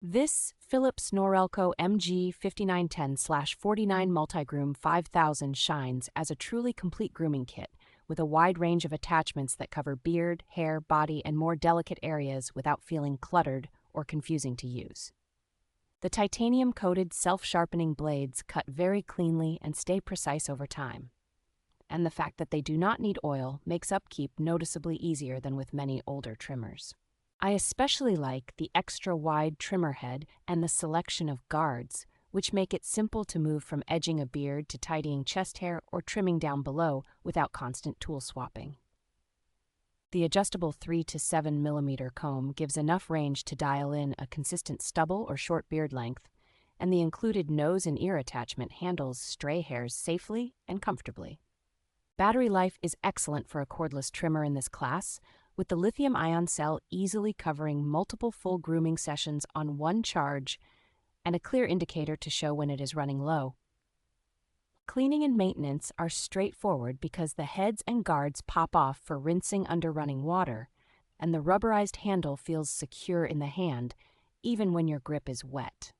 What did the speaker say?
This Philips Norelco MG5910/49 Multigroom 5000 shines as a truly complete grooming kit with a wide range of attachments that cover beard, hair, body, and more delicate areas without feeling cluttered or confusing to use. The titanium-coated self-sharpening blades cut very cleanly and stay precise over time. And the fact that they do not need oil makes upkeep noticeably easier than with many older trimmers. I especially like the extra-wide trimmer head and the selection of guards, which make it simple to move from edging a beard to tidying chest hair or trimming down below without constant tool swapping. The adjustable 3 to 7 millimeter comb gives enough range to dial in a consistent stubble or short beard length, and the included nose and ear attachment handles stray hairs safely and comfortably. Battery life is excellent for a cordless trimmer in this class, with the lithium-ion cell easily covering multiple full grooming sessions on one charge and a clear indicator to show when it is running low. Cleaning and maintenance are straightforward because the heads and guards pop off for rinsing under running water, and the rubberized handle feels secure in the hand, even when your grip is wet.